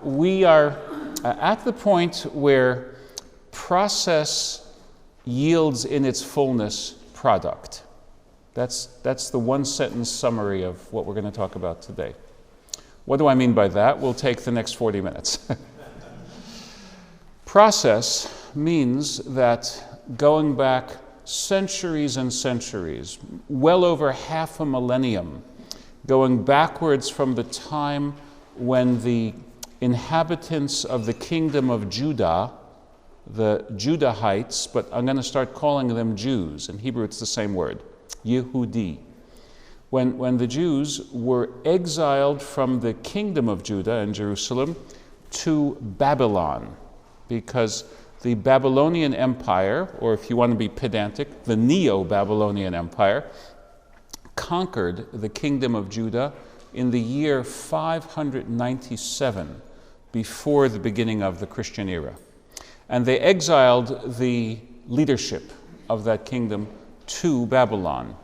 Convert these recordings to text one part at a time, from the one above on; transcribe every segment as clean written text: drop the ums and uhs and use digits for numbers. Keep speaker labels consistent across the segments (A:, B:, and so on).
A: we are at the point where process yields in its fullness product. That's the one-sentence summary of what we're going to talk about today. What do I mean by that? We'll take the next 40 minutes. Process means that going back centuries and centuries, well over half a millennium, going backwards from the time when the inhabitants of the kingdom of Judah, the Judahites, but I'm going to start calling them Jews. In Hebrew it's the same word, Yehudi. When the Jews were exiled from the kingdom of Judah in Jerusalem to Babylon, because the Babylonian Empire, or if you want to be pedantic, the Neo-Babylonian Empire, conquered the kingdom of Judah in the year 597 before the beginning of the Christian era. And they exiled the leadership of that kingdom to Babylon,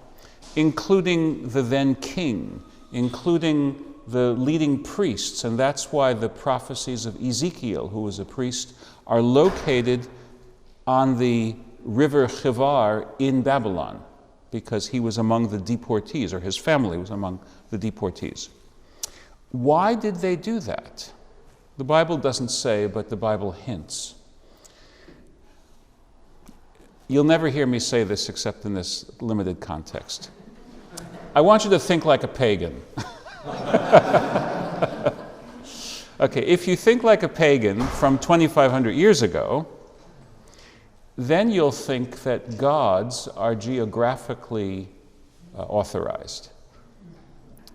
A: including the then king, including the leading priests, and that's why the prophecies of Ezekiel, who was a priest, are located on the river Chebar in Babylon, because he was among the deportees, or his family was among the deportees. Why did they do that? The Bible doesn't say, but the Bible hints. You'll never hear me say this except in this limited context. I want you to think like a pagan. Okay, if you think like a pagan from 2,500 years ago, then you'll think that gods are geographically authorized.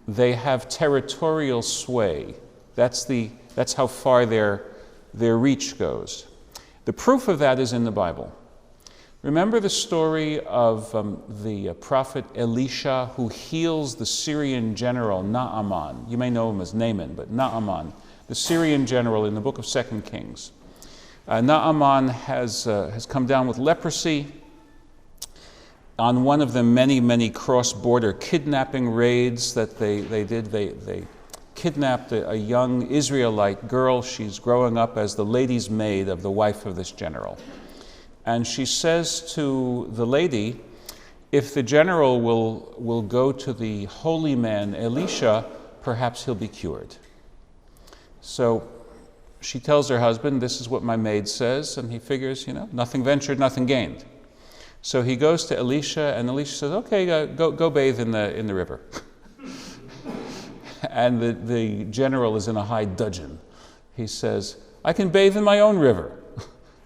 A: They have territorial sway. That's how far their reach goes. The proof of that is in the Bible. Remember the story of the prophet Elisha, who heals the Syrian general Naaman. You may know him as Naaman, but Naaman, the Syrian general in the book of 2 Kings. Naaman has come down with leprosy. On one of the many cross-border kidnapping raids that they did, they kidnapped a young Israelite girl. She's growing up as the lady's maid of the wife of this general. And she says to the lady, if the general will go to the holy man Elisha, perhaps he'll be cured. So she tells her husband, this is what my maid says, and he figures, nothing ventured, nothing gained. So he goes to Elisha, and Elisha says, okay, go bathe in the river. And the general is in a high dudgeon. He says, I can bathe in my own river.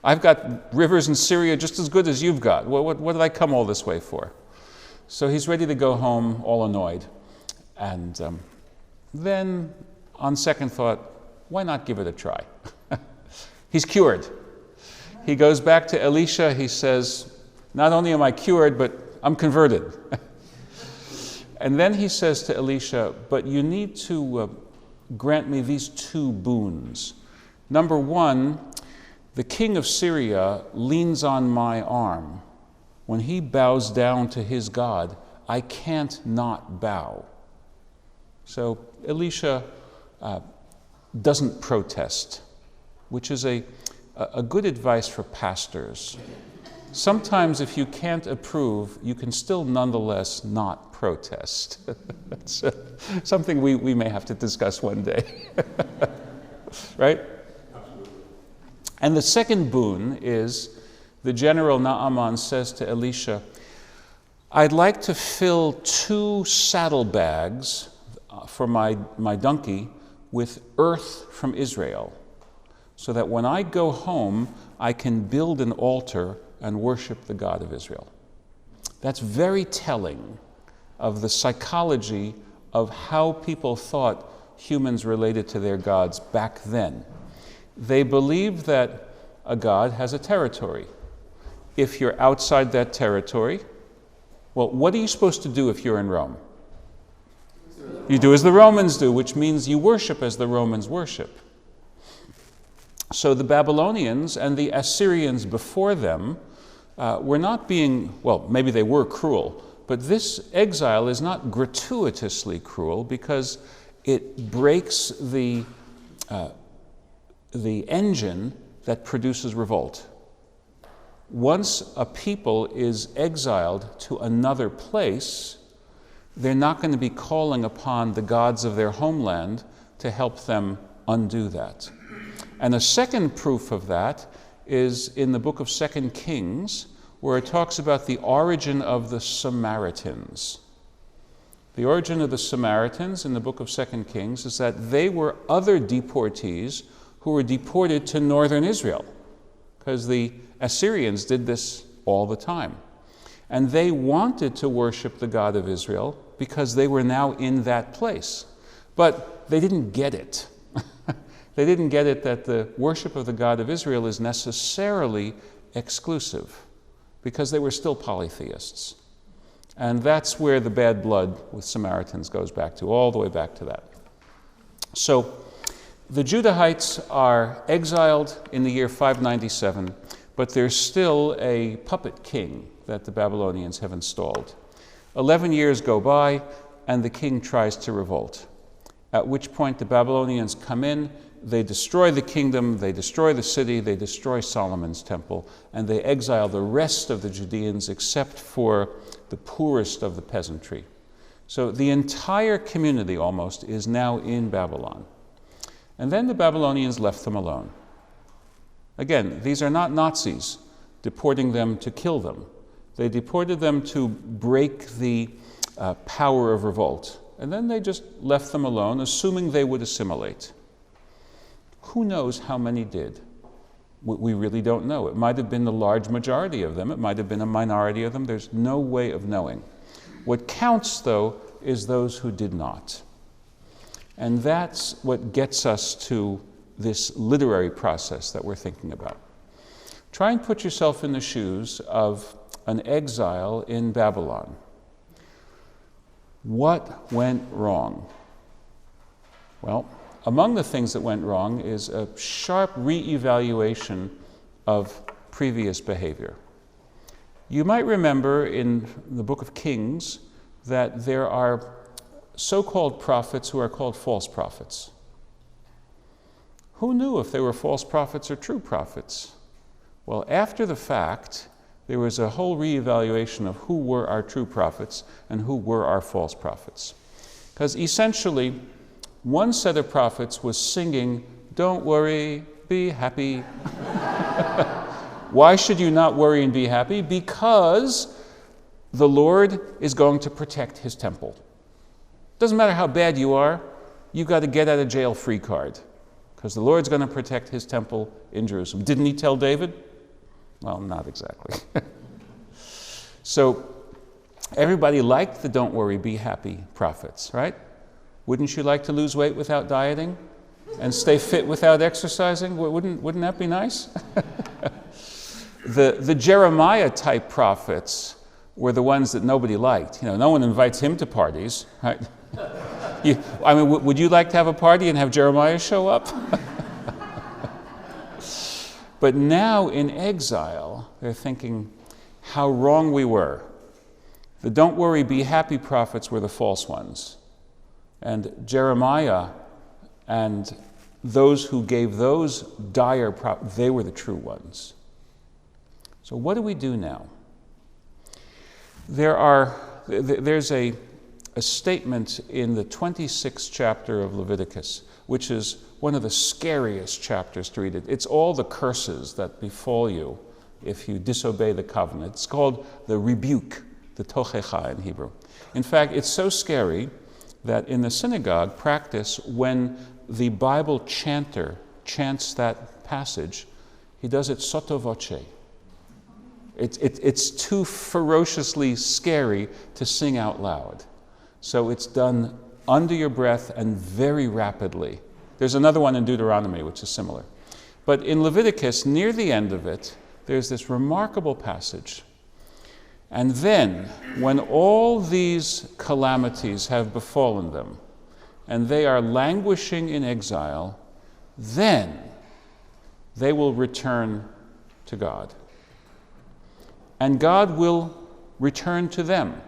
A: I've got rivers in Syria just as good as you've got. What did I come all this way for? So he's ready to go home, all annoyed. And then, on second thought, why not give it a try? He's cured. He goes back to Elisha. He says, not only am I cured, but I'm converted. And then he says to Elisha, but you need to grant me these two boons. Number one, the king of Syria leans on my arm. When he bows down to his God, I can't not bow. So Elisha doesn't protest, which is a good advice for pastors. Sometimes if you can't approve, you can still nonetheless not protest. That's something we may have to discuss one day. Right? And the second boon is the general Naaman says to Elisha, I'd like to fill 2 saddlebags for my donkey with earth from Israel, so that when I go home, I can build an altar and worship the God of Israel. That's very telling of the psychology of how people thought humans related to their gods back then. They believed that a god has a territory. If you're outside that territory, well, what are you supposed to do if you're in Rome? You do as the Romans do, which means you worship as the Romans worship. So the Babylonians and the Assyrians before them were not being, well, maybe they were cruel, but this exile is not gratuitously cruel because it breaks the the engine that produces revolt. Once a people is exiled to another place, they're not going to be calling upon the gods of their homeland to help them undo that. And a second proof of that is in the book of 2 Kings, where it talks about the origin of the Samaritans. The origin of the Samaritans in the book of 2 Kings is that they were other deportees who were deported to northern Israel, because the Assyrians did this all the time. And they wanted to worship the God of Israel because they were now in that place. But they didn't get it. They didn't get it that the worship of the God of Israel is necessarily exclusive, because they were still polytheists. And that's where the bad blood with Samaritans goes back to, all the way back to that. So the Judahites are exiled in the year 597, but there's still a puppet king that the Babylonians have installed. 11 years go by, and the king tries to revolt, at which point the Babylonians come in, they destroy the kingdom, they destroy the city, they destroy Solomon's temple, and they exile the rest of the Judeans except for the poorest of the peasantry. So the entire community almost is now in Babylon. And then the Babylonians left them alone. Again, these are not Nazis deporting them to kill them. They deported them to break the power of revolt. And then they just left them alone, assuming they would assimilate. Who knows how many did? We really don't know. It might have been the large majority of them. It might have been a minority of them. There's no way of knowing. What counts, though, is those who did not. And that's what gets us to this literary process that we're thinking about. Try and put yourself in the shoes of an exile in Babylon. What went wrong? Well, among the things that went wrong is a sharp re-evaluation of previous behavior. You might remember in the book of Kings that there are so-called prophets who are called false prophets. Who knew if they were false prophets or true prophets? Well, after the fact, there was a whole re-evaluation of who were our true prophets and who were our false prophets. Because essentially, one set of prophets was singing, "Don't worry, be happy." Why should you not worry and be happy? Because the Lord is going to protect his temple. Doesn't matter how bad you are, you've got a get out of jail free card, because the Lord's going to protect his temple in Jerusalem. Didn't he tell David? Well, not exactly. So everybody liked the "don't worry, be happy" prophets, right? Wouldn't you like to lose weight without dieting and stay fit without exercising? Wouldn't that be nice? The Jeremiah type prophets were the ones that nobody liked. No one invites him to parties, right? Would you like to have a party and have Jeremiah show up? But now in exile, they're thinking how wrong we were. The "don't worry, be happy" prophets were the false ones. And Jeremiah and those who gave those dire they were the true ones. So what do we do now? There's a statement in the 26th chapter of Leviticus, which is one of the scariest chapters to read. It's all the curses that befall you if you disobey the covenant. It's called the rebuke, the tochecha in Hebrew. In fact, it's so scary that in the synagogue practice, when the Bible chanter chants that passage, he does it sotto voce. It's too ferociously scary to sing out loud. So it's done under your breath and very rapidly. There's another one in Deuteronomy which is similar. But in Leviticus, near the end of it, there's this remarkable passage. And then, when all these calamities have befallen them, and they are languishing in exile, then they will return to God. And God will return to them.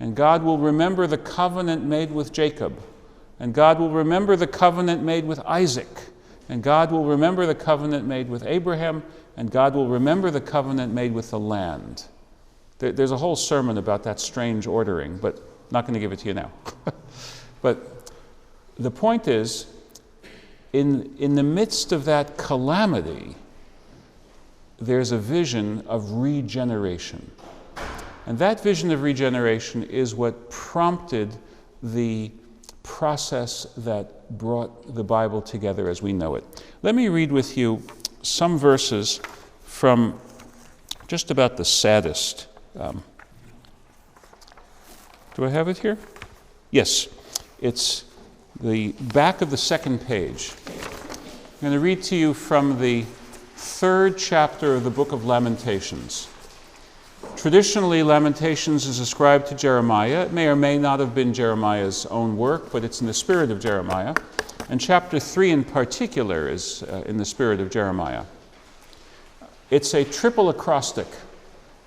A: And God will remember the covenant made with Jacob. And God will remember the covenant made with Isaac. And God will remember the covenant made with Abraham, and God will remember the covenant made with the land. There's a whole sermon about that strange ordering, but I'm not going to give it to you now. But the point is, in the midst of that calamity, there's a vision of regeneration. And that vision of regeneration is what prompted the process that brought the Bible together as we know it. Let me read with you some verses from just about the saddest. Do I have it here? Yes. It's the back of the second page. I'm going to read to you from the 3rd chapter of the book of Lamentations. Traditionally, Lamentations is ascribed to Jeremiah. It may or may not have been Jeremiah's own work, but it's in the spirit of Jeremiah. And chapter 3 in particular is in the spirit of Jeremiah. It's a triple acrostic.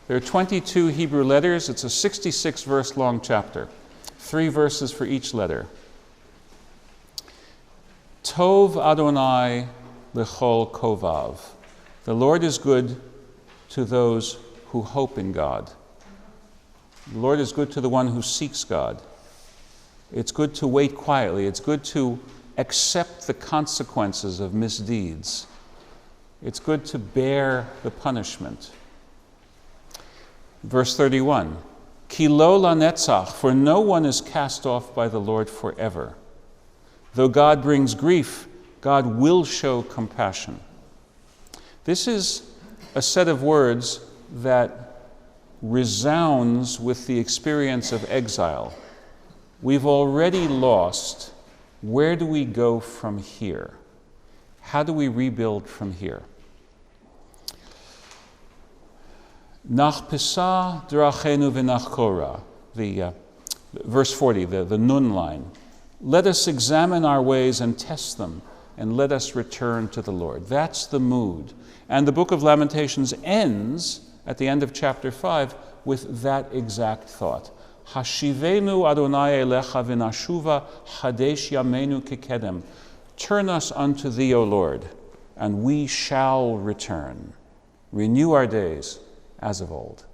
A: There are 22 Hebrew letters. It's a 66-verse long chapter, 3 verses for each letter. Tov Adonai L'chol Kovav. The Lord is good to those who hope in God. The Lord is good to the one who seeks God. It's good to wait quietly. It's good to accept the consequences of misdeeds. It's good to bear the punishment. Verse 31, Ki lo lanetzach, for no one is cast off by the Lord forever. Though God brings grief, God will show compassion. This is a set of words that resounds with the experience of exile. We've already lost. Where do we go from here? How do we rebuild from here? Nach pisa drachenu v'nachkora, the verse 40, the nun line. Let us examine our ways and test them, and let us return to the Lord. That's the mood. And the book of Lamentations ends at the end of chapter 5 with that exact thought. Hashivenu Adonai elecha v'nashuva hadesh yamenu kekedem. Turn us unto thee, O Lord, and we shall return. Renew our days as of old.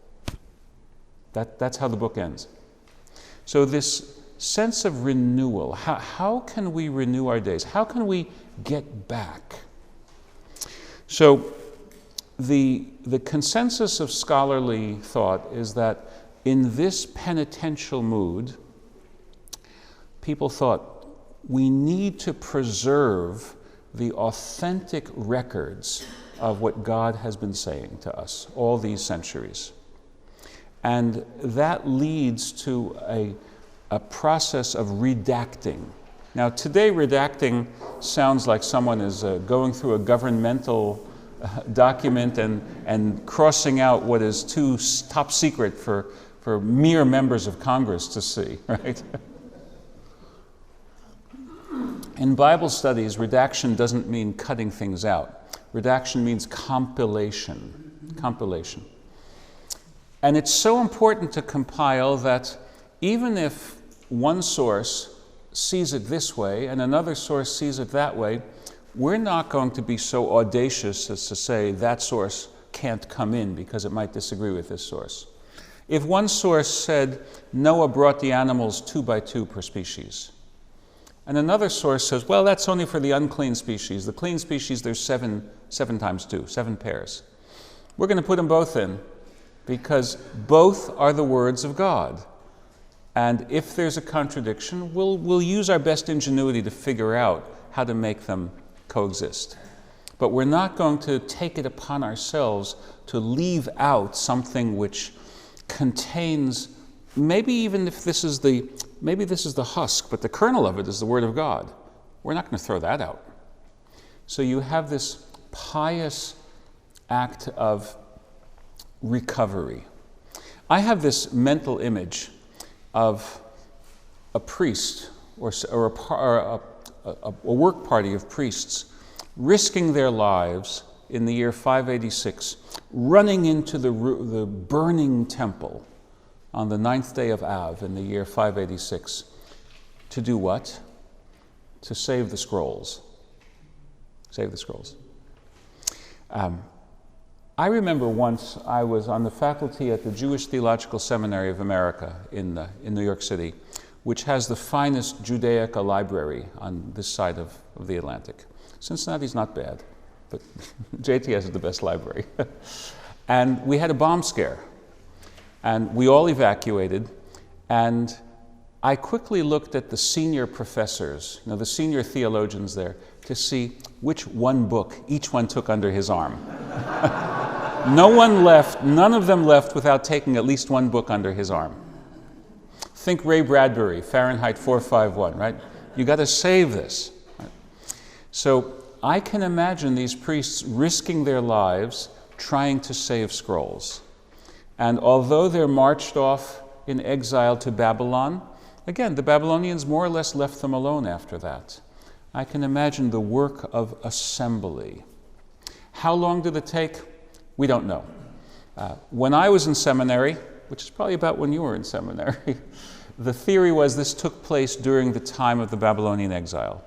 A: That's how the book ends. So this sense of renewal, how can we renew our days? How can we get back? So the consensus of scholarly thought is that in this penitential mood, people thought we need to preserve the authentic records of what God has been saying to us all these centuries. And that leads to a process of redacting. Now, today, redacting sounds like someone is going through a governmental document and crossing out what is too top secret for mere members of Congress to see, right? In Bible studies, redaction doesn't mean cutting things out. Redaction means compilation. Compilation. And it's so important to compile that even if one source sees it this way and another source sees it that way, we're not going to be so audacious as to say that source can't come in because it might disagree with this source. If one source said Noah brought the animals 2 by 2 per species, and another source says, well, that's only for the unclean species. The clean species, there's 7 times 2, 7 pairs. We're going to put them both in because both are the words of God. And if there's a contradiction, we'll use our best ingenuity to figure out how to make them coexist. But we're not going to take it upon ourselves to leave out something which contains, maybe even if this is the husk, but the kernel of it is the Word of God. We're not going to throw that out. So you have this pious act of recovery. I have this mental image of a priest or a work party of priests risking their lives in the year 586, running into the burning temple on the 9th day of Av in the year 586. To do what? To save the scrolls. Save the scrolls. I remember once I was on the faculty at the Jewish Theological Seminary of America in New York City, which has the finest Judaica library on this side of the Atlantic. Cincinnati's not bad, but JTS is the best library. And we had a bomb scare, and we all evacuated, and I quickly looked at the senior professors, the senior theologians there, to see which one book each one took under his arm. None of them left without taking at least one book under his arm. Think Ray Bradbury, Fahrenheit 451, right? You got to save this. Right? So I can imagine these priests risking their lives trying to save scrolls. And although they're marched off in exile to Babylon, again, the Babylonians more or less left them alone after that. I can imagine the work of assembly. How long did it take? We don't know. When I was in seminary, which is probably about when you were in seminary, the theory was this took place during the time of the Babylonian exile.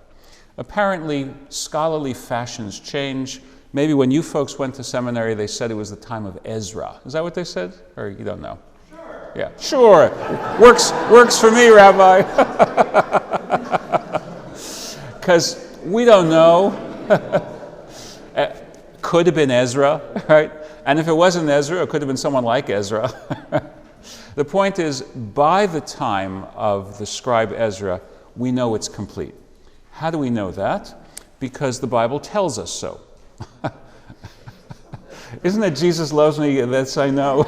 A: Apparently, scholarly fashions change. Maybe when you folks went to seminary, they said it was the time of Ezra. Is that what they said? Or you don't know?
B: Sure.
A: Yeah, sure. Works for me, Rabbi. Because we don't know. Could have been Ezra, right? And if it wasn't Ezra, it could have been someone like Ezra. The point is, by the time of the scribe Ezra, we know it's complete. How do we know that? Because the Bible tells us so. Isn't it Jesus loves me? That's I know.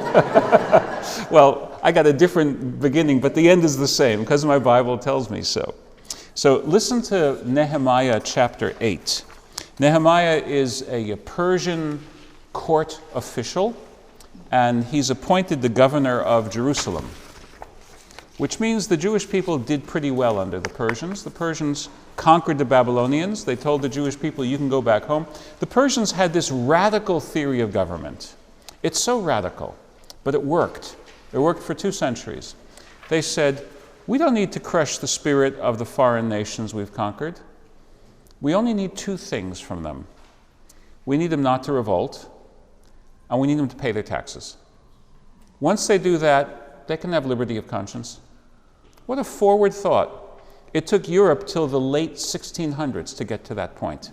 A: Well, I got a different beginning, but the end is the same because my Bible tells me so. So listen to Nehemiah chapter 8. Nehemiah is a Persian court official, and he's appointed the governor of Jerusalem, which means the Jewish people did pretty well under the Persians. The Persians conquered the Babylonians. They told the Jewish people, you can go back home. The Persians had this radical theory of government. It's so radical, but it worked. It worked for 2 centuries. They said, we don't need to crush the spirit of the foreign nations we've conquered. We only need 2 things from them. We need them not to revolt, and we need them to pay their taxes. Once they do that, they can have liberty of conscience. What a forward thought. It took Europe till the late 1600s to get to that point.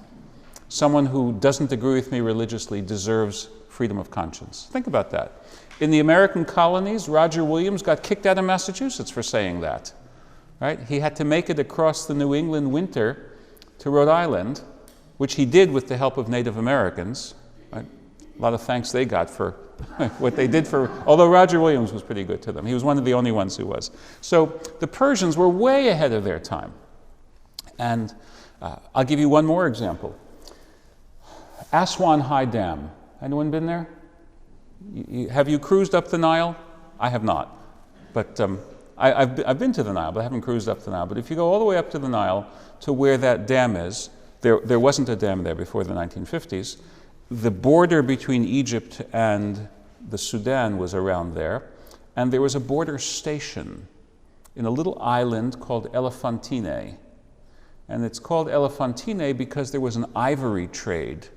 A: Someone who doesn't agree with me religiously deserves freedom of conscience. Think about that. In the American colonies, Roger Williams got kicked out of Massachusetts for saying that. Right? He had to make it across the New England winter to Rhode Island, which he did with the help of Native Americans. Right? A lot of thanks they got for what they did for, although Roger Williams was pretty good to them. He was one of the only ones who was. So the Persians were way ahead of their time. And I'll give you one more example. Aswan High Dam. Anyone been there? Have you cruised up the Nile? I have not. But I've been to the Nile, but I haven't cruised up the Nile. But if you go all the way up to the Nile to where that dam is, there wasn't a dam there before the 1950s. The border between Egypt and the Sudan was around there, and there was a border station in a little island called Elephantine. And it's called Elephantine because there was an ivory trade.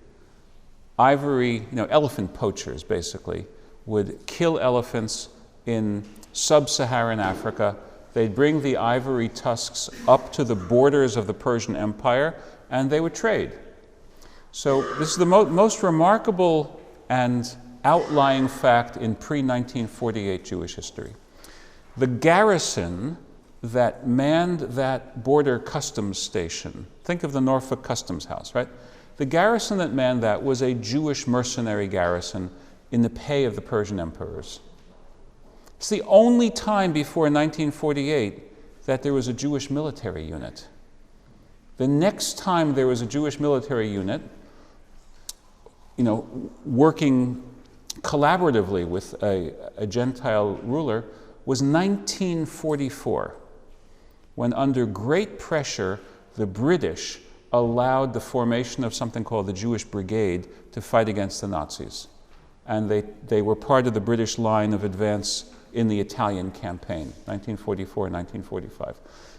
A: Ivory, elephant poachers basically, would kill elephants in sub-Saharan Africa. They'd bring the ivory tusks up to the borders of the Persian Empire, and they would trade. So this is the most remarkable and outlying fact in pre-1948 Jewish history. The garrison that manned that border customs station, think of the Norfolk Customs House, right? The garrison that manned that was a Jewish mercenary garrison in the pay of the Persian emperors. It's the only time before 1948 that there was a Jewish military unit. The next time there was a Jewish military unit, working collaboratively with a Gentile ruler, was 1944, when under great pressure, the British allowed the formation of something called the Jewish Brigade to fight against the Nazis. And they were part of the British line of advance in the Italian campaign, 1944, 1945.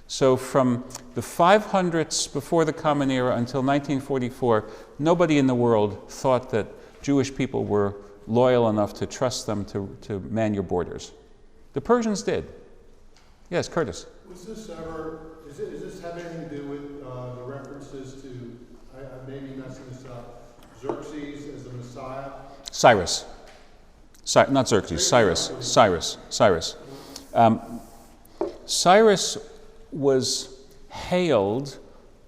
A: So from the 500s before the Common Era until 1944, nobody in the world thought that Jewish people were loyal enough to trust them to man your borders. The Persians did. Yes, Curtis.
B: Was this ever, is this have anything to do with the references to, I may be messing this up, Xerxes as the Messiah?
A: Cyrus. Not Xerxes, Cyrus. Cyrus was hailed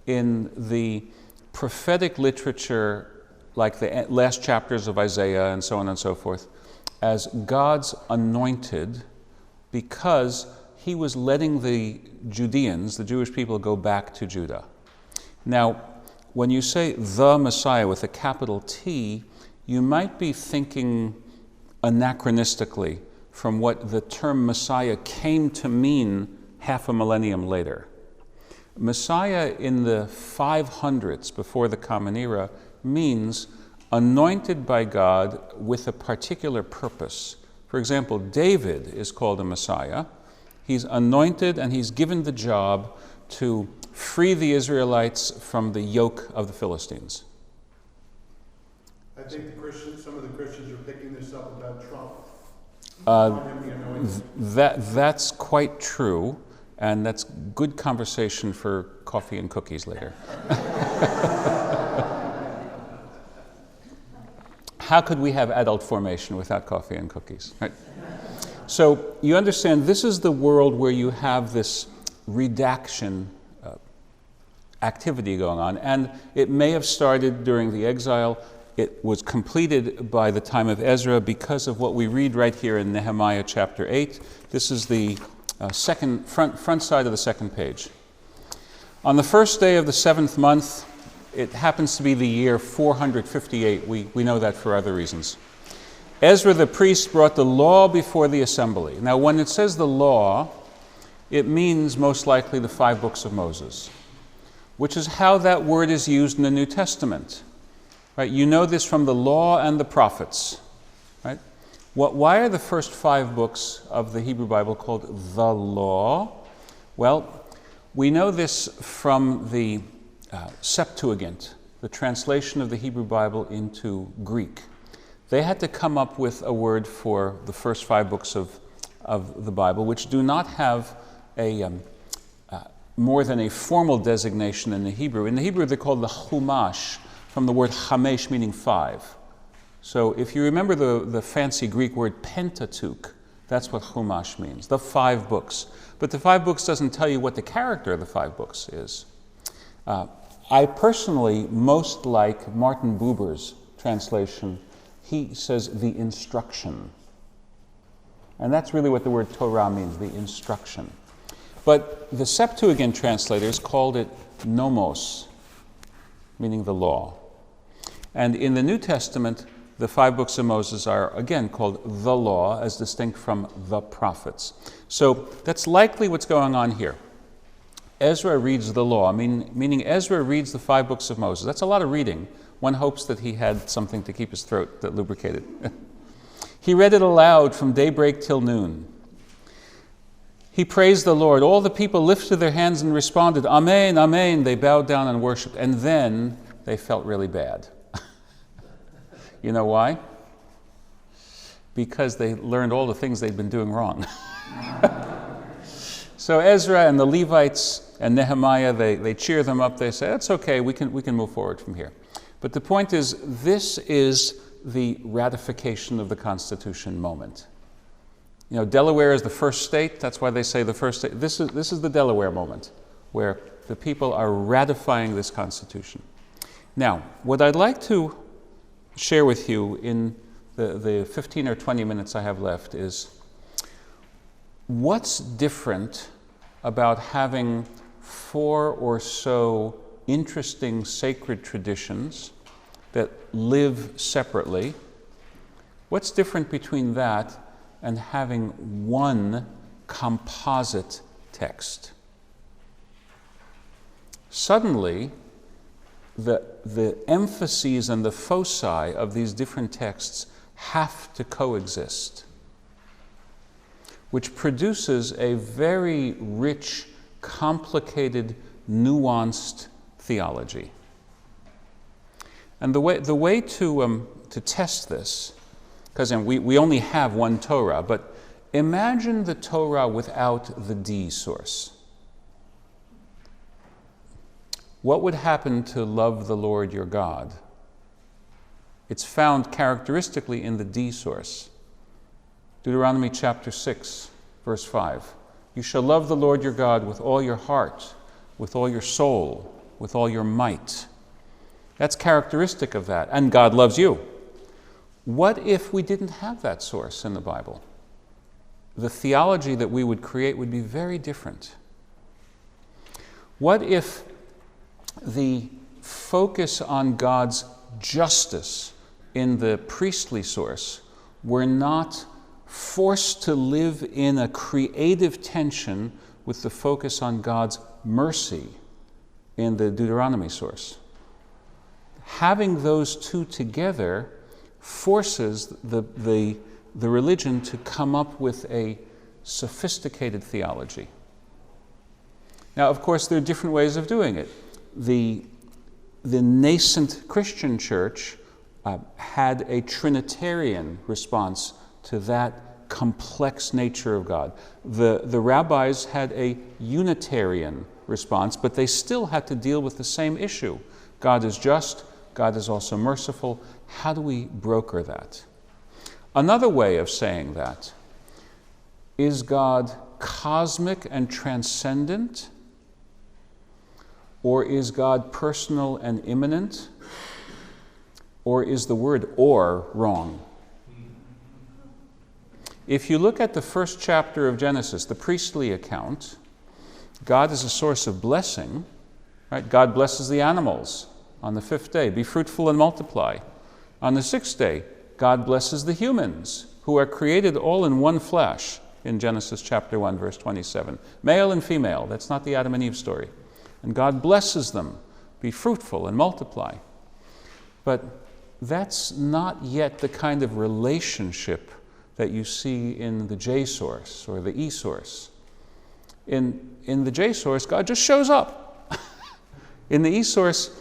A: in the prophetic literature, like the last chapters of Isaiah and so on and so forth, as God's anointed, because he was letting the Judeans, the Jewish people, go back to Judah. Now, when you say the Messiah with a capital T, you might be thinking anachronistically from what the term Messiah came to mean half a millennium later. Messiah in the 500s before the Common Era means anointed by God with a particular purpose. For example, David is called a Messiah. He's anointed and he's given the job to free the Israelites from the yoke of the Philistines.
B: I think some of the Christians are picking this up about Trump.
A: That's quite true, and that's good conversation for coffee and cookies later. How could we have adult formation without coffee and cookies? Right? So you understand, this is the world where you have this redaction activity going on, and it may have started during the exile. It was completed by the time of Ezra because of what we read right here in Nehemiah chapter 8. This is the front side of the second page. On the first day of the 7th month, it happens to be the year 458. We know that for other reasons. Ezra the priest brought the law before the assembly. Now, when it says the law, it means most likely the 5 books of Moses, which is how that word is used in the New Testament. Right? You know this from the law and the prophets. Right? Why are the first 5 books of the Hebrew Bible called the law? Well, we know this from the Septuagint, the translation of the Hebrew Bible into Greek. They had to come up with a word for the first 5 books of the Bible, which do not have a more than a formal designation in the Hebrew. In the Hebrew, they're called the Chumash, from the word chamesh, meaning 5. So if you remember the fancy Greek word Pentateuch, that's what Chumash means, the 5 books. But the 5 books doesn't tell you what the character of the 5 books is. I personally most like Martin Buber's translation. He says the instruction. And that's really what the word Torah means, the instruction. But the Septuagint translators called it nomos, meaning the law. And in the New Testament, the 5 books of Moses are again called the law, as distinct from the prophets. So that's likely what's going on here. Ezra reads the law, meaning Ezra reads the 5 books of Moses. That's a lot of reading. One hopes that he had something to keep his throat that lubricated. He read it aloud from daybreak till noon. He praised the Lord. All the people lifted their hands and responded, Amen, Amen. They bowed down and worshiped. And then they felt really bad. You know why? Because they learned all the things they'd been doing wrong. So Ezra and the Levites and Nehemiah, they cheer them up. They say, that's okay, we can move forward from here. But the point is, this is the ratification of the Constitution moment. You know, Delaware is the first state. That's why they say the first state. This is the Delaware moment, where the people are ratifying this Constitution. Now, what I'd like to share with you in the 15 or 20 minutes I have left is what's different about having 4 or so interesting sacred traditions that live separately. What's different between that and having one composite text? Suddenly, the emphases and the foci of these different texts have to coexist. which produces a very rich, complicated, nuanced theology. And the way to test this, because we only have one Torah, but imagine the Torah without the D source. What would happen to love the Lord your God? It's found characteristically in the D source. Deuteronomy chapter 6, verse 5. You shall love the Lord your God with all your heart, with all your soul, with all your might. That's characteristic of that. And God loves you. What if we didn't have that source in the Bible? The theology that we would create would be very different. What if the focus on God's justice in the priestly source were not forced to live in a creative tension with the focus on God's mercy in the Deuteronomy source? Having those two together forces the religion to come up with a sophisticated theology. Now, of course, there are different ways of doing it. The nascent Christian church had a Trinitarian response to that complex nature of God. The rabbis had a Unitarian response, but they still had to deal with the same issue. God is just, God is also merciful. How do we broker that? Another way of saying that is God cosmic and transcendent? Or is God personal and immanent? Or is the word "or" wrong? If you look at the first chapter of Genesis, the priestly account, God is a source of blessing, right? God blesses the animals on the 5th day, be fruitful and multiply. On the 6th day, God blesses the humans who are created all in one flesh in Genesis chapter 1, verse 27. Male and female, that's not the Adam and Eve story. And God blesses them, be fruitful and multiply. But that's not yet the kind of relationship that you see in the J source or the E source. In the J source, God just shows up. In the E source,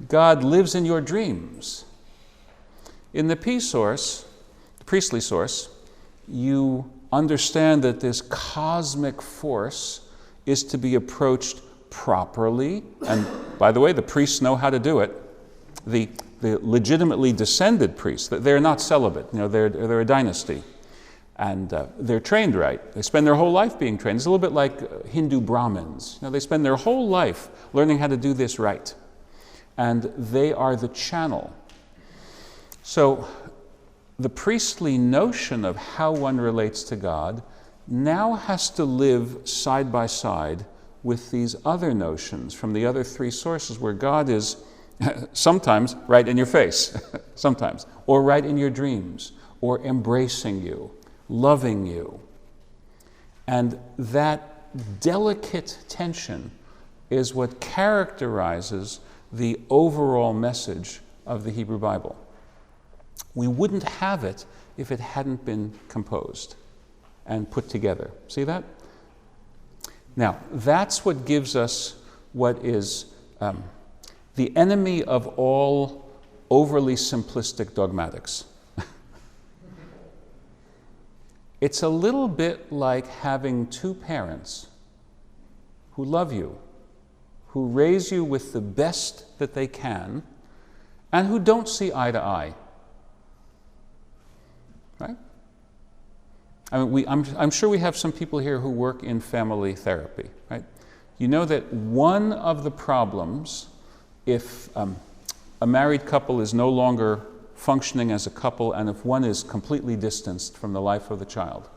A: God lives in your dreams. In the P source, the priestly source, you understand that this cosmic force is to be approached properly. And by the way, the priests know how to do it. The legitimately descended priests, they're not celibate. They're a dynasty. And they're trained right. They spend their whole life being trained. It's a little bit like Hindu Brahmins. They spend their whole life learning how to do this right. And they are the channel. So the priestly notion of how one relates to God now has to live side by side with these other notions from the other three sources where God is sometimes right in your face, sometimes, or right in your dreams, or embracing you, loving you. And that delicate tension is what characterizes the overall message of the Hebrew Bible. We wouldn't have it if it hadn't been composed and put together. See that? Now, that's what gives us what is the enemy of all overly simplistic dogmatics. It's a little bit like having two parents who love you, who raise you with the best that they can, and who don't see eye to eye. Right? I mean, I'm sure we have some people here who work in family therapy, right? You know that one of the problems, if a married couple is no longer functioning as a couple, and if one is completely distanced from the life of the child,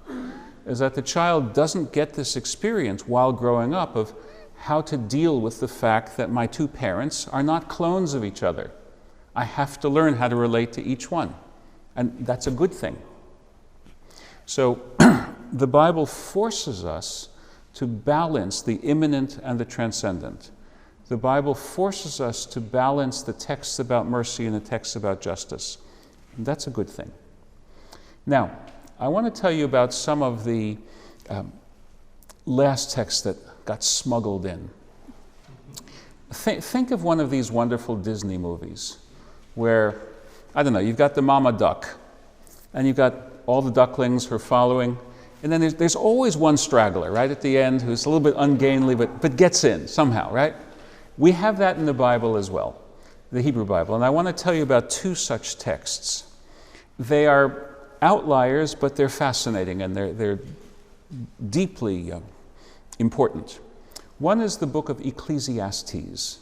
A: is that the child doesn't get this experience while growing up of how to deal with the fact that my two parents are not clones of each other. I have to learn how to relate to each one, and that's a good thing. So the Bible forces us to balance the immanent and the transcendent. The Bible forces us to balance the texts about mercy and the texts about justice. And that's a good thing. Now, I want to tell you about some of the last text that got smuggled in. Think of one of these wonderful Disney movies where, I don't know, you've got the mama duck, and you've got all the ducklings who are following, and then there's always one straggler, right, at the end who's a little bit ungainly, but gets in somehow, right? We have that in the Bible as well, the Hebrew Bible, and I want to tell you about two such texts. They are outliers, but they're fascinating, and they're deeply important. One is the book of Ecclesiastes.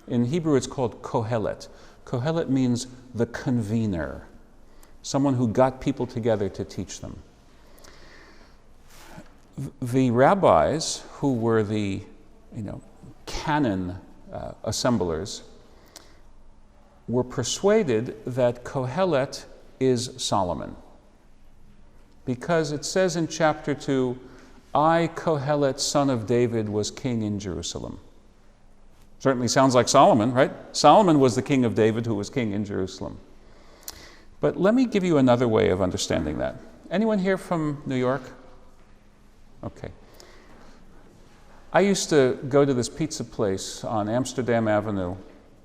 A: In Hebrew, it's called Kohelet. Kohelet means the convener, someone who got people together to teach them. The rabbis, who were the canon assemblers, were persuaded that Kohelet is Solomon, because it says in chapter 2, I, Kohelet, son of David, was king in Jerusalem. Certainly sounds like Solomon, right? Solomon was the king of David who was king in Jerusalem. But let me give you another way of understanding that. Anyone here from New York? Okay. I used to go to this pizza place on Amsterdam Avenue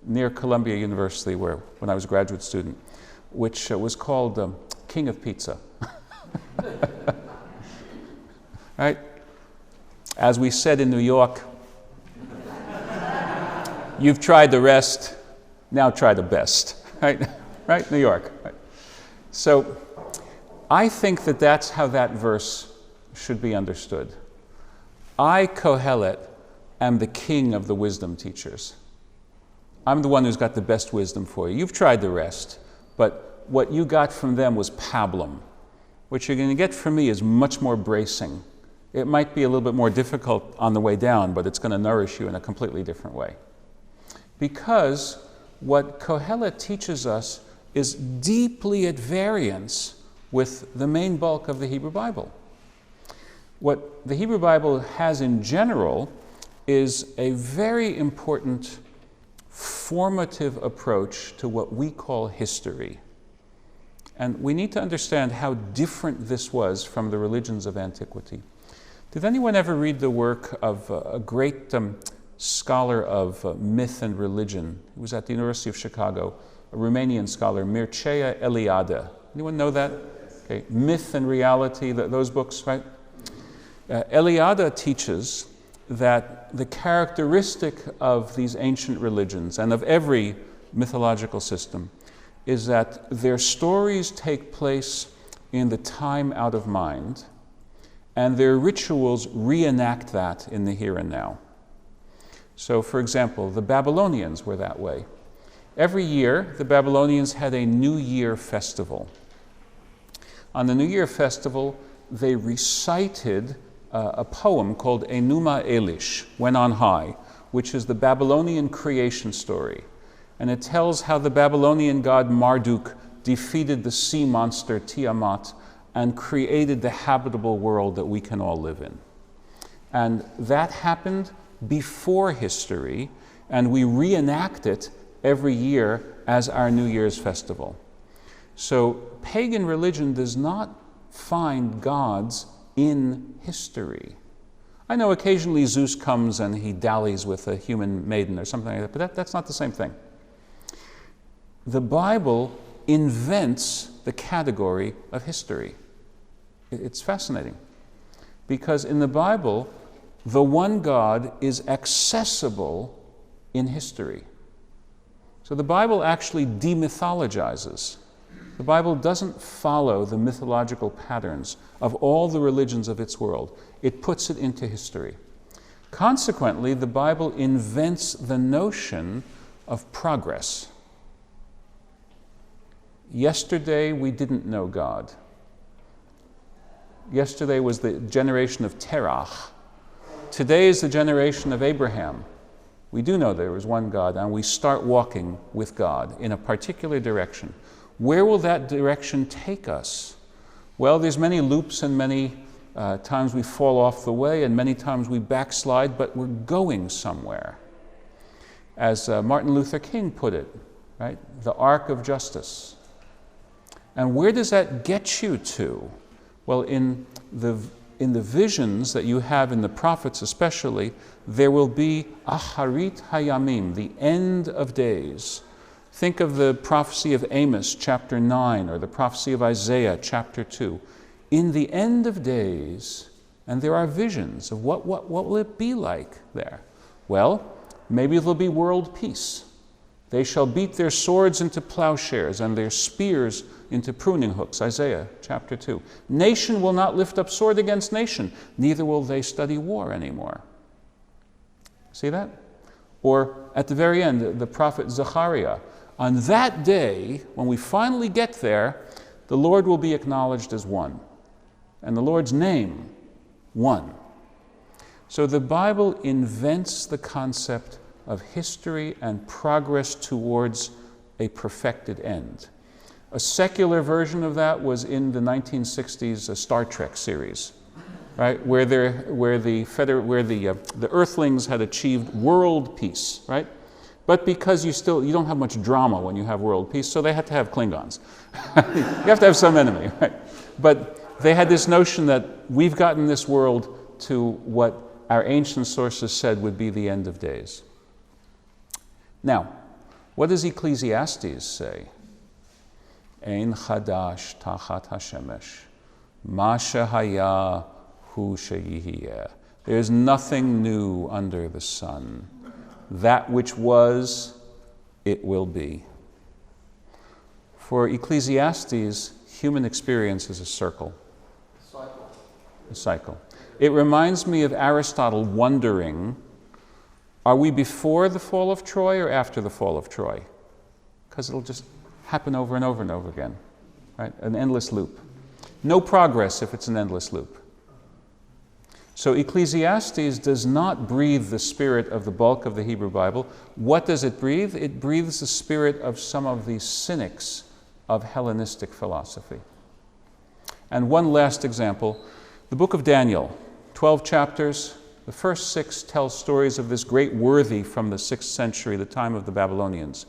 A: near Columbia University, when I was a graduate student, which was called King of Pizza. Right? As we said in New York, you've tried the rest, now try the best. Right? Right? New York. Right. So I think that that's how that verse should be understood. I, Kohelet, am the king of the wisdom teachers. I'm the one who's got the best wisdom for you. You've tried the rest, but what you got from them was pablum. What you're going to get from me is much more bracing. It might be a little bit more difficult on the way down, but it's going to nourish you in a completely different way. Because what Kohelet teaches us is deeply at variance with the main bulk of the Hebrew Bible. What the Hebrew Bible has in general is a very important formative approach to what we call history. And we need to understand how different this was from the religions of antiquity. Did anyone ever read the work of a great scholar of myth and religion? He was at the University of Chicago, a Romanian scholar, Mircea Eliade. Anyone know that? Okay. Myth and Reality, those books, right? Eliade teaches that the characteristic of these ancient religions and of every mythological system is that their stories take place in the time out of mind, and their rituals reenact that in the here and now. So, for example, the Babylonians were that way. Every year, the Babylonians had a New Year festival. On the New Year festival, they recited a poem called Enuma Elish, When on High, which is the Babylonian creation story. And it tells how the Babylonian god Marduk defeated the sea monster Tiamat and created the habitable world that we can all live in. And that happened before history, and we reenact it every year as our New Year's festival. So pagan religion does not find gods in history. I know occasionally Zeus comes and he dallies with a human maiden or something like that, but that's not the same thing. The Bible invents the category of history. It's fascinating, because in the Bible, the one God is accessible in history. So the Bible actually demythologizes. The Bible doesn't follow the mythological patterns of all the religions of its world. It puts it into history. Consequently, the Bible invents the notion of progress. Yesterday, we didn't know God. Yesterday was the generation of Terach. Today is the generation of Abraham. We do know there is one God, and we start walking with God in a particular direction. Where will that direction take us? Well, there's many loops and many times we fall off the way, and many times we backslide, but we're going somewhere. As Martin Luther King put it, right? The arc of justice. And where does that get you to? Well, in in the visions that you have in the prophets especially, there will be Aharit Hayamim, the end of days. Think of the prophecy of Amos, chapter 9, or the prophecy of Isaiah, chapter 2. In the end of days, and there are visions of what will it be like there? Well, maybe there'll be world peace. They shall beat their swords into plowshares and their spears into pruning hooks, Isaiah chapter 2. Nation will not lift up sword against nation, neither will they study war anymore. See that? Or at the very end, the prophet Zechariah. On that day, when we finally get there, the Lord will be acknowledged as one. And the Lord's name, one. So the Bible invents the concept of history and progress towards a perfected end. A secular version of that was in the 1960s Star Trek series, right? Where the Earthlings had achieved world peace, right? But because you don't have much drama when you have world peace, so they had to have Klingons. You have to have some enemy, right? But they had this notion that we've gotten this world to what our ancient sources said would be the end of days. Now, what does Ecclesiastes say? Ein chadash tachat hashemesh, ma shehaya hu sheyihiyeh. There is nothing new under the sun. That which was, it will be. For Ecclesiastes, human experience is a circle. A cycle. It reminds me of Aristotle wondering, are we before the fall of Troy or after the fall of Troy? Because it'll just happen over and over and over again, right? An endless loop. No progress if it's an endless loop. So Ecclesiastes does not breathe the spirit of the bulk of the Hebrew Bible. What does it breathe? It breathes the spirit of some of the cynics of Hellenistic philosophy. And one last example, the book of Daniel, 12 chapters. The first 6 tell stories of this great worthy from the 6th century, the time of the Babylonians.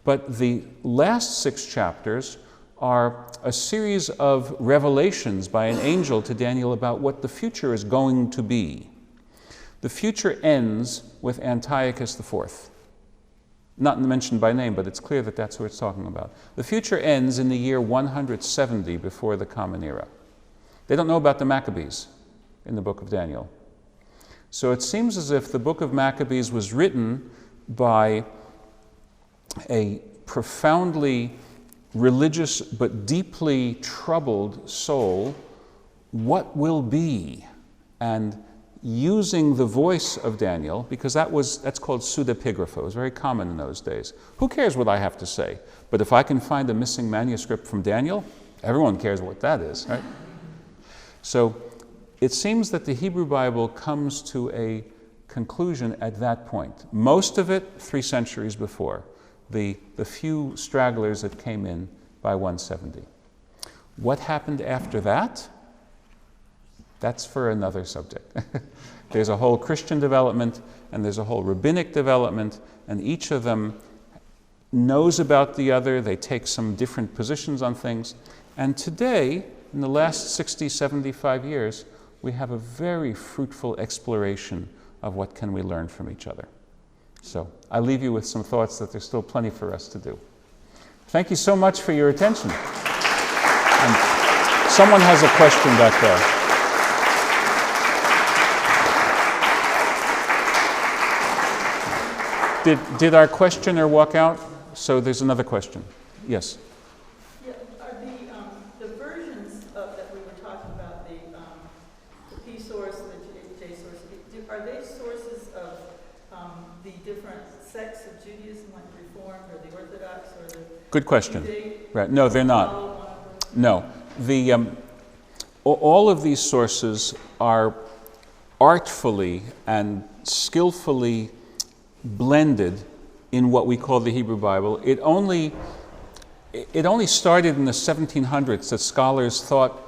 A: But the last 6 chapters are a series of revelations by an angel to Daniel about what the future is going to be. The future ends with Antiochus IV. Not mentioned by name, but it's clear that that's who it's talking about. The future ends in the year 170 before the Common Era. They don't know about the Maccabees in the book of Daniel. So it seems as if the book of Maccabees was written by a profoundly religious but deeply troubled soul. What will be? And using the voice of Daniel, because that's called pseudepigrapha. It was very common in those days. Who cares what I have to say? But if I can find a missing manuscript from Daniel, everyone cares what that is, right? So it seems that the Hebrew Bible comes to a conclusion at that point. Most of it 3 centuries before. The few stragglers that came in by 170. What happened after that? That's for another subject. There's a whole Christian development and there's a whole rabbinic development, and each of them knows about the other. They take some different positions on things. And today, in the last 60, 75 years, we have a very fruitful exploration of what can we learn from each other. So I leave you with some thoughts that there's still plenty for us to do. Thank you so much for your attention. And someone has a question back there. Did our questioner walk out? So there's another question. Yes.
C: Yeah, are the versions that we were talking about, the P source, the J source, are they sources of the different sects of Judaism, like Reformed or the Orthodox or the...
A: Good question. Right. No, they're not. No. All of these sources are artfully and skillfully blended in what we call the Hebrew Bible. It only started in the 1700s that scholars thought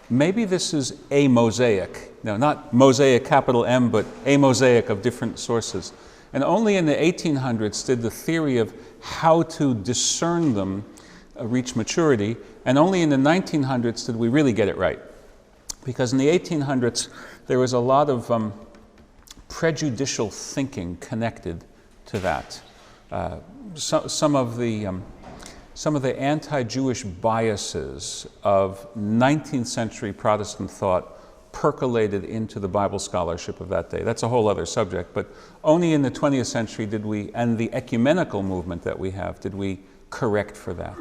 A: maybe this is a mosaic. No, not mosaic capital M, but a mosaic of different sources. And only in the 1800s did the theory of how to discern them reach maturity, and only in the 1900s did we really get it right. because in the 1800s there was a lot of prejudicial thinking connected to that. Some of the anti-Jewish biases of 19th century Protestant thought percolated into the Bible scholarship of that day. That's a whole other subject, but only in the 20th century did we, and the ecumenical movement that we have, did we correct for that.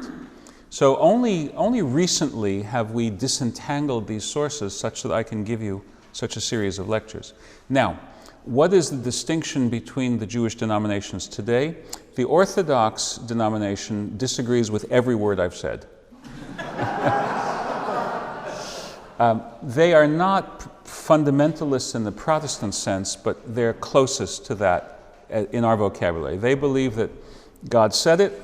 A: So only recently have we disentangled these sources such that I can give you such a series of lectures. Now, what is the distinction between the Jewish denominations today? The Orthodox denomination disagrees with every word I've said. They are not fundamentalists in the Protestant sense, but they're closest to that in our vocabulary. They believe that God said it.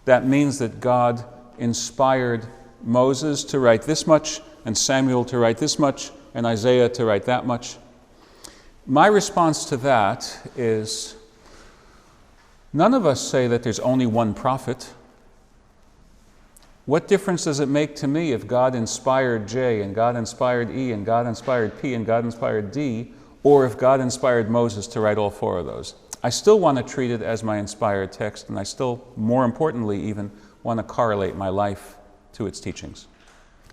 A: That means that God inspired Moses to write this much, and Samuel to write this much, and Isaiah to write that much. My response to that is, none of us say that there's only one prophet. What difference does it make to me if God inspired J, and God inspired E, and God inspired P, and God inspired D, or if God inspired Moses to write all four of those? I still want to treat it as my inspired text, and I still, more importantly even, want to correlate my life to its teachings.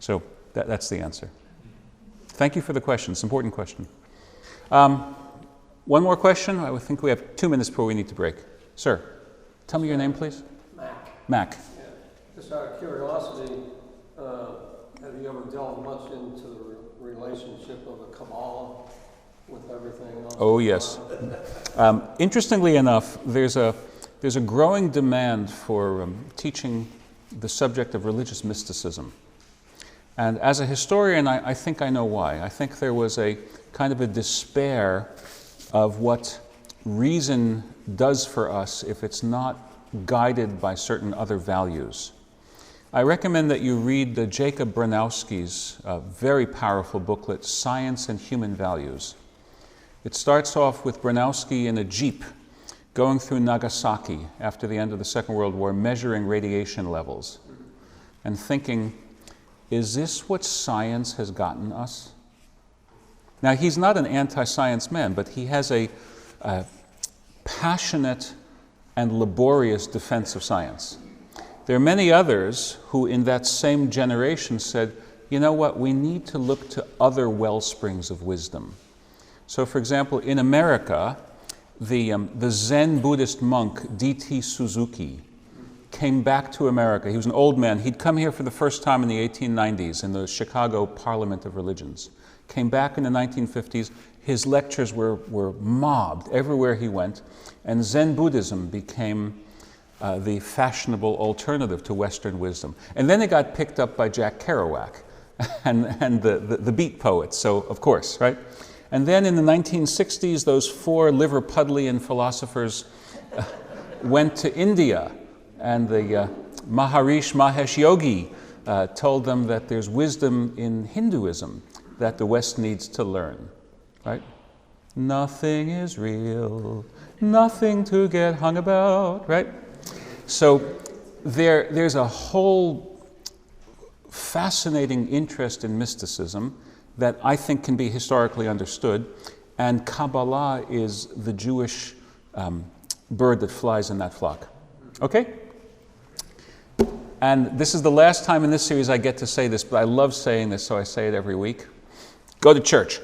A: So that's the answer. Thank you for the question. It's an important question. One more question. I think we have 2 minutes before we need to break. Sir, tell me your name, please. Mac.
D: Yeah. Just out of curiosity, have you ever delved much into the relationship of the Kabbalah with everything else?
A: Oh, yes. Interestingly enough, there's a growing demand for teaching the subject of religious mysticism. And as a historian, I think I know why. I think there was a kind of a despair of what reason does for us if it's not guided by certain other values. I recommend that you read Jacob Bronowski's very powerful booklet, Science and Human Values. It starts off with Bronowski in a jeep going through Nagasaki after the end of the Second World War, measuring radiation levels and thinking, is this what science has gotten us? Now, he's not an anti-science man, but he has a passionate and laborious defense of science. There are many others who in that same generation said, you know what, we need to look to other well springs of wisdom. So, for example, in America, the Zen Buddhist monk D.T. Suzuki came back to America. He was an old man. He'd come here for the first time in the 1890s in the Chicago Parliament of Religions. Came back in the 1950s. His lectures were mobbed everywhere he went, and Zen Buddhism became the fashionable alternative to Western wisdom. And then it got picked up by Jack Kerouac and the beat poets, so of course, right? And then in the 1960s, those four Liverpudlian philosophers went to India, and the Maharishi Mahesh Yogi told them that there's wisdom in Hinduism that the West needs to learn, right? Nothing is real, nothing to get hung about, right? So there's a whole fascinating interest in mysticism that I think can be historically understood, and Kabbalah is the Jewish bird that flies in that flock. Okay? And this is the last time in this series I get to say this, but I love saying this, so I say it every week. Go to church.